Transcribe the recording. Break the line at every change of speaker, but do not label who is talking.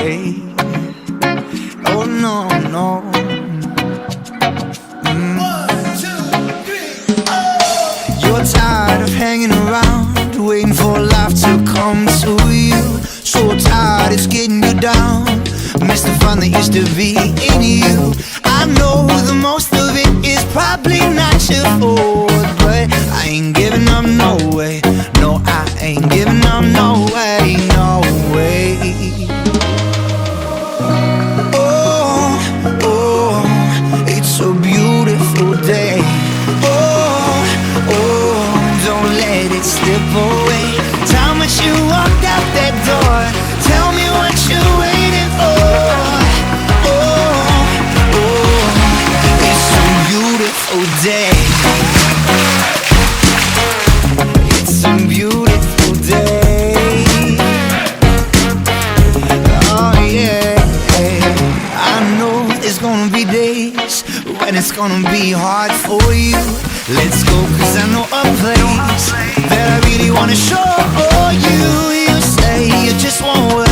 way. Oh no, no. You're tired of hanging around, waiting for life to come to you. So tired it's getting you down. Miss the fun that used to be in you. I know the most of it is probably not your fault, but I ain't giving up, no way. No, I ain't giving up, no way, no way. Oh, oh, it's a beautiful day. Oh, oh, don't let it slip away. Time that you walked out that door, tell me what you're waiting for. Oh, oh, it's a beautiful day. It's a beautiful day. Oh yeah, I know there's gonna be days when it's gonna be hard for you. Let's go, cause I know a place that I really wanna show you. You say you just won't